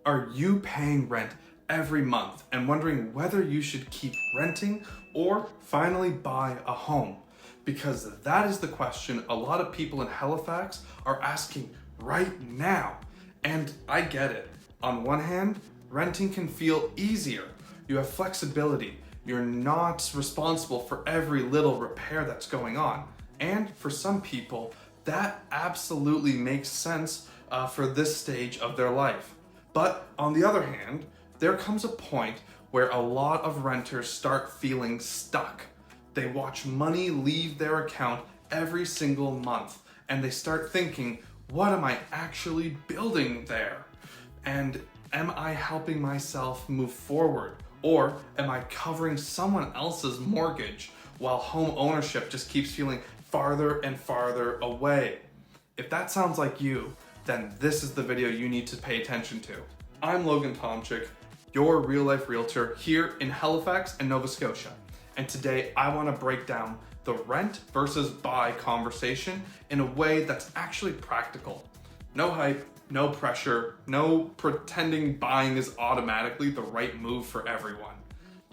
Are you paying rent every month and wondering whether you should keep renting or finally buy a home? Because that is the question a lot of people in Halifax are asking right now. And I get it. On one hand, renting can feel easier. You have flexibility. You're not responsible for every little repair that's going on. And for some people, that absolutely makes sense for this stage of their life. But on the other hand, there comes a point where a lot of renters start feeling stuck. They watch money leave their account every single month, and they start thinking, what am I actually building there? And am I helping myself move forward? Or am I covering someone else's mortgage while home ownership just keeps feeling farther and farther away? If that sounds like you, then this is the video you need to pay attention to. I'm Logan Tomczyk, your real-life realtor here in Halifax and Nova Scotia. And today I want to break down the rent versus buy conversation in a way that's actually practical. No hype, no pressure, no pretending buying is automatically the right move for everyone.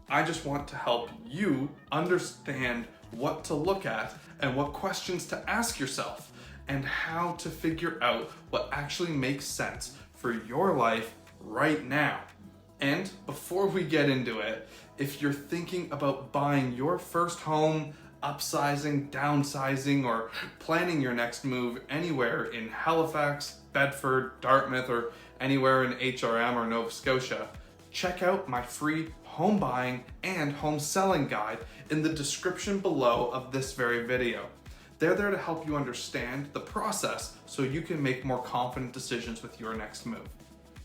I just want to help you understand what to look at and what questions to ask yourself and how to figure out what actually makes sense for your life right now. And before we get into it, if you're thinking about buying your first home, upsizing, downsizing, or planning your next move anywhere in Halifax, Bedford, Dartmouth, or anywhere in HRM or Nova Scotia, check out my free home buying and home selling guide in the description below of this very video. They're there to help you understand the process so you can make more confident decisions with your next move.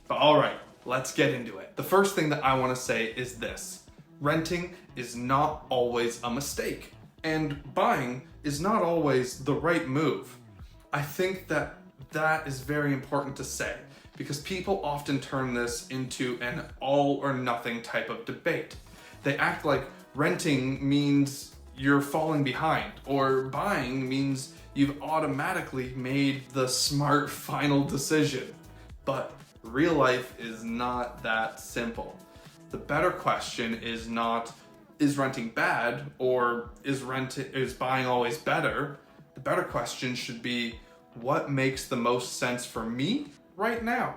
But all right, let's get into it. The first thing that I want to say is this: renting is not always a mistake, and buying is not always the right move. I think that is very important to say because people often turn this into an all or nothing type of debate. They act like renting means you're falling behind, or buying means you've automatically made the smart final decision. But real life is not that simple. The better question is not, is renting bad, or is buying always better? The better question should be, what makes the most sense for me right now?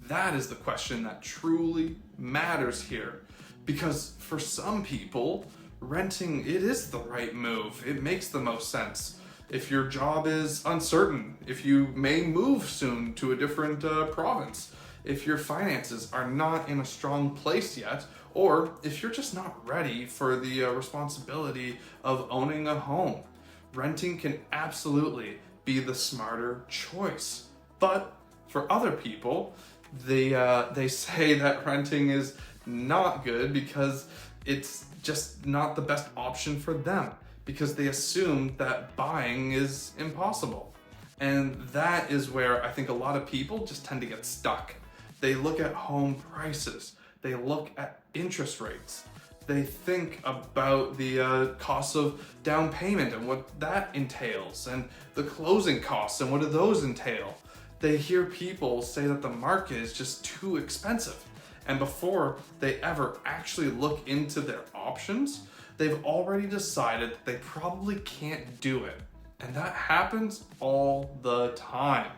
That is the question that truly matters here. Because for some people, renting, it is the right move. It makes the most sense. If your job is uncertain, if you may move soon to a different province, if your finances are not in a strong place yet, or if you're just not ready for the responsibility of owning a home, renting can absolutely be the smarter choice. But for other people, they say that renting is not good because it's just not the best option for them, because they assume that buying is impossible. And that is where I think a lot of people just tend to get stuck. They look at home prices, they look at interest rates, they think about the cost of down payment and what that entails, and the closing costs and what do those entail. They hear people say that the market is just too expensive. And before they ever actually look into their options, they've already decided that they probably can't do it. And that happens all the time.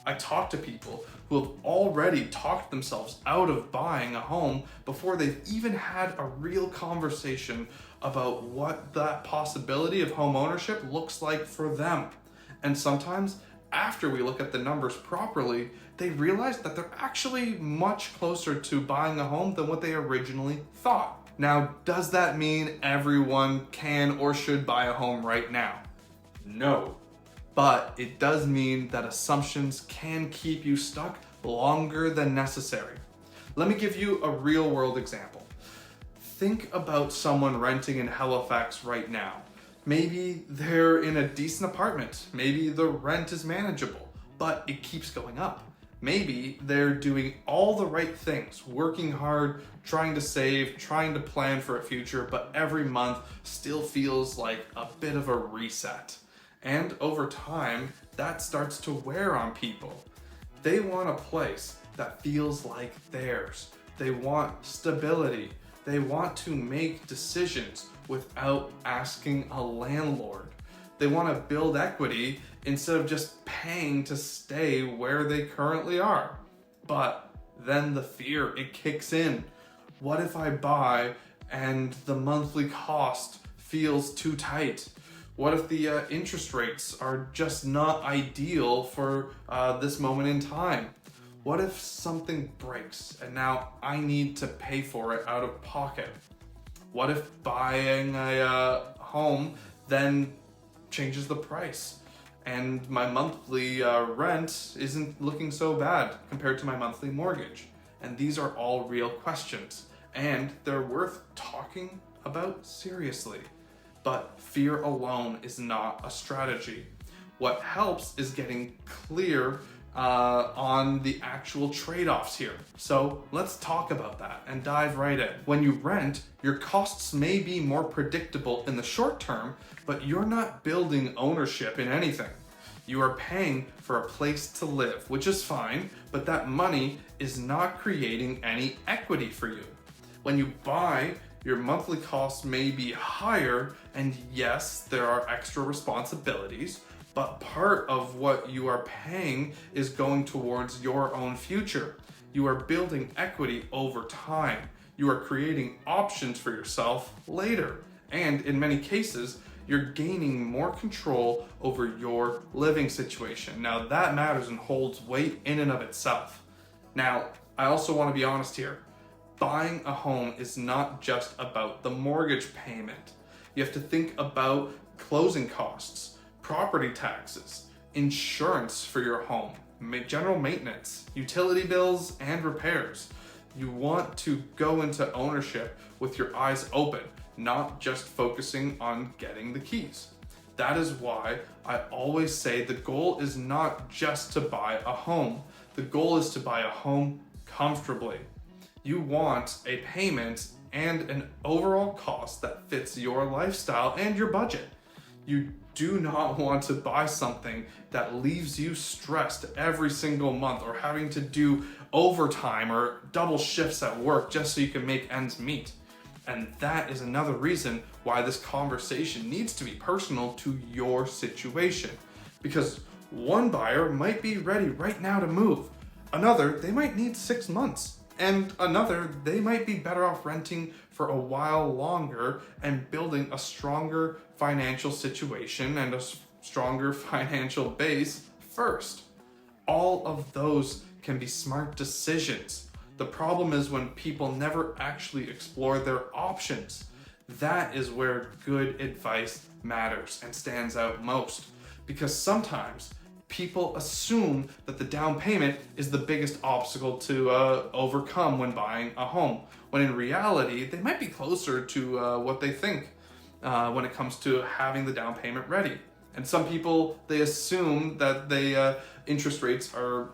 I talk to people who have already talked themselves out of buying a home before they've even had a real conversation about what that possibility of home ownership looks like for them. And sometimes after we look at the numbers properly, they realize that they're actually much closer to buying a home than what they originally thought. Now, does that mean everyone can or should buy a home right now? No. But it does mean that assumptions can keep you stuck longer than necessary. Let me give you a real world example. Think about someone renting in Halifax right now. Maybe they're in a decent apartment. Maybe the rent is manageable, but it keeps going up. Maybe they're doing all the right things, working hard, trying to save, trying to plan for a future, but every month still feels like a bit of a reset. And over time, that starts to wear on people. They want a place that feels like theirs. They want stability. They want to make decisions without asking a landlord. They want to build equity instead of just paying to stay where they currently are. But then the fear, it kicks in. What if I buy and the monthly cost feels too tight? What if the interest rates are just not ideal for this moment in time? What if something breaks and now I need to pay for it out of pocket? What if buying a home then changes the price and my monthly rent isn't looking so bad compared to my monthly mortgage? And these are all real questions, and they're worth talking about seriously. But fear alone is not a strategy. What helps is getting clear on the actual trade-offs here. So let's talk about that and dive right in. When you rent, your costs may be more predictable in the short term, but you're not building ownership in anything. You are paying for a place to live, which is fine, but that money is not creating any equity for you. When you buy, your monthly costs may be higher, and yes, there are extra responsibilities, but part of what you are paying is going towards your own future. You are building equity over time. You are creating options for yourself later. And in many cases, you're gaining more control over your living situation. Now that matters and holds weight in and of itself. Now, I also want to be honest here. Buying a home is not just about the mortgage payment. You have to think about closing costs, property taxes, insurance for your home, general maintenance, utility bills, and repairs. You want to go into ownership with your eyes open, not just focusing on getting the keys. That is why I always say the goal is not just to buy a home. The goal is to buy a home comfortably. You want a payment and an overall cost that fits your lifestyle and your budget. You do not want to buy something that leaves you stressed every single month or having to do overtime or double shifts at work just so you can make ends meet. And that is another reason why this conversation needs to be personal to your situation. Because one buyer might be ready right now to move. Another, they might need 6 months. And another, they might be better off renting for a while longer and building a stronger financial situation and a stronger financial base first. All of those can be smart decisions. The problem is when people never actually explore their options. That is where good advice matters and stands out most. Because sometimes people assume that the down payment is the biggest obstacle to overcome when buying a home, when in reality, they might be closer to what they think when it comes to having the down payment ready. And some people, they assume that the interest rates are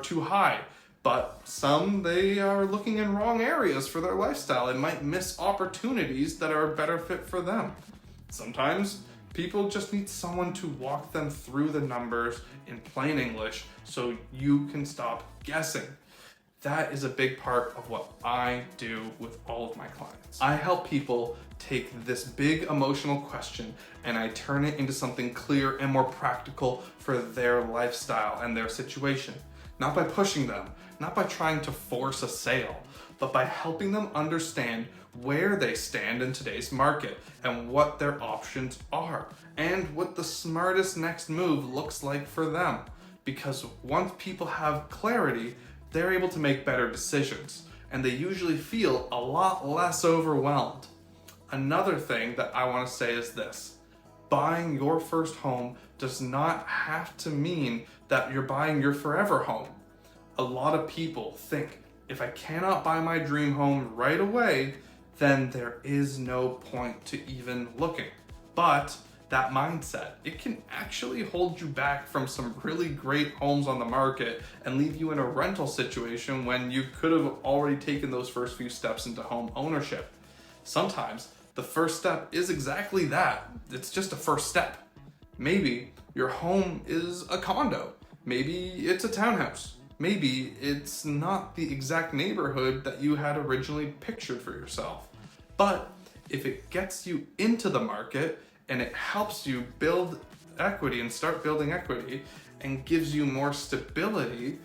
too high, but some, they are looking in wrong areas for their lifestyle and might miss opportunities that are a better fit for them. Sometimes people just need someone to walk them through the numbers in plain English so you can stop guessing. That is a big part of what I do with all of my clients. I help people take this big emotional question and I turn it into something clear and more practical for their lifestyle and their situation. Not by pushing them, not by trying to force a sale, but by helping them understand where they stand in today's market and what their options are and what the smartest next move looks like for them. Because once people have clarity, they're able to make better decisions and they usually feel a lot less overwhelmed. Another thing that I want to say is this: buying your first home does not have to mean that you're buying your forever home. A lot of people think, if I cannot buy my dream home right away, then there is no point to even looking. But that mindset, it can actually hold you back from some really great homes on the market and leave you in a rental situation when you could have already taken those first few steps into home ownership. Sometimes the first step is exactly that. It's just a first step. Maybe your home is a condo. Maybe it's a townhouse. Maybe it's not the exact neighborhood that you had originally pictured for yourself. But if it gets you into the market and it helps you build equity and start building equity and gives you more stability,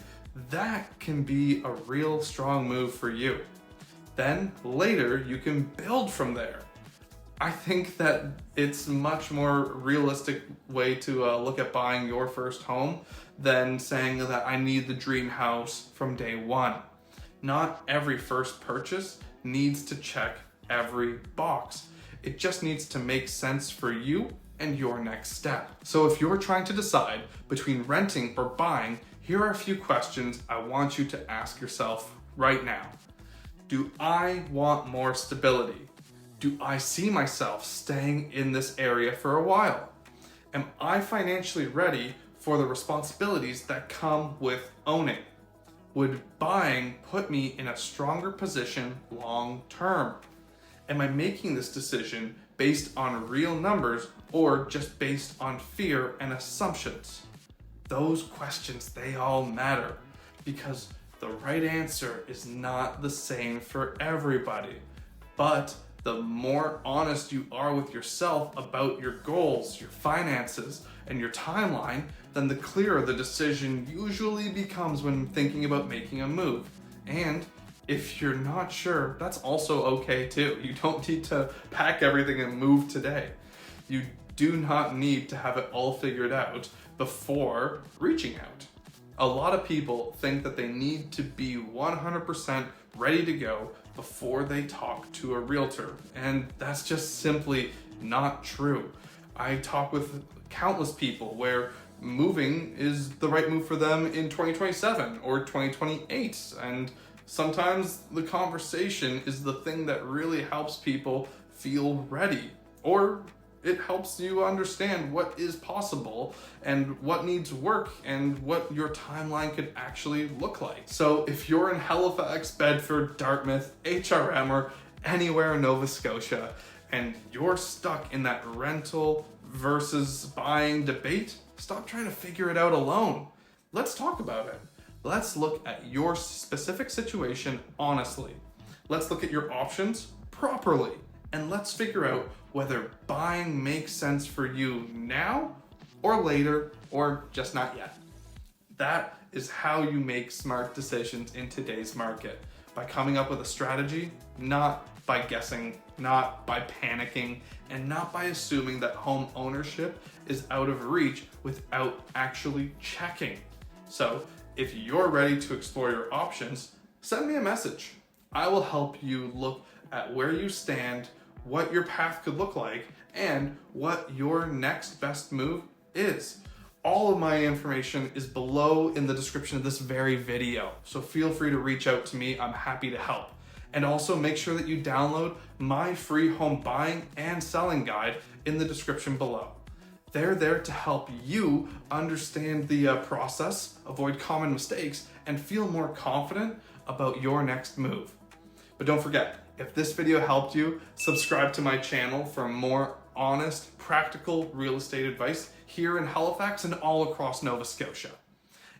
that can be a real strong move for you. Then later you can build from there. I think that it's much more realistic way to look at buying your first home than saying that I need the dream house from day one. Not every first purchase needs to check every box. It just needs to make sense for you and your next step. So if you're trying to decide between renting or buying, here are a few questions I want you to ask yourself right now. Do I want more stability? Do I see myself staying in this area for a while? Am I financially ready for the responsibilities that come with owning? Would buying put me in a stronger position long term? Am I making this decision based on real numbers or just based on fear and assumptions? Those questions, they all matter because the right answer is not the same for everybody. But the more honest you are with yourself about your goals, your finances, and your timeline, then the clearer the decision usually becomes when thinking about making a move. And if you're not sure, that's also okay too. You don't need to pack everything and move today. You do not need to have it all figured out before reaching out. A lot of people think that they need to be 100% ready to go before they talk to a realtor, and that's just simply not true. I talk with countless people where moving is the right move for them in 2027 or 2028, and sometimes the conversation is the thing that really helps people feel ready, or it helps you understand what is possible and what needs work and what your timeline could actually look like. So if you're in Halifax, Bedford, Dartmouth, HRM, or anywhere in Nova Scotia, and you're stuck in that rental versus buying debate, stop trying to figure it out alone. Let's talk about it. Let's look at your specific situation honestly. Let's look at your options properly. And let's figure out whether buying makes sense for you now or later or just not yet. That is how you make smart decisions in today's market, by coming up with a strategy, not by guessing, not by panicking, and not by assuming that home ownership is out of reach without actually checking. So if you're ready to explore your options, send me a message. I will help you look at where you stand, what your path could look like, and what your next best move is. All of my information is below in the description of this very video, so feel free to reach out to me. I'm happy to help. And also make sure that you download my free home buying and selling guide in the description below. They're there to help you understand the process, avoid common mistakes, and feel more confident about your next move. But don't forget, if this video helped you, subscribe to my channel for more honest, practical real estate advice here in Halifax and all across Nova Scotia.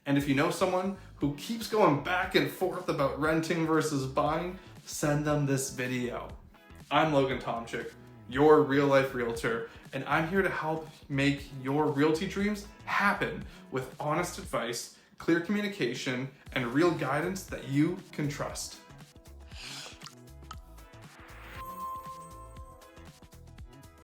And if you know someone who keeps going back and forth about renting versus buying, send them this video. I'm Logan Tomczyk, your real life realtor, and I'm here to help make your realty dreams happen with honest advice, clear communication, and real guidance that you can trust.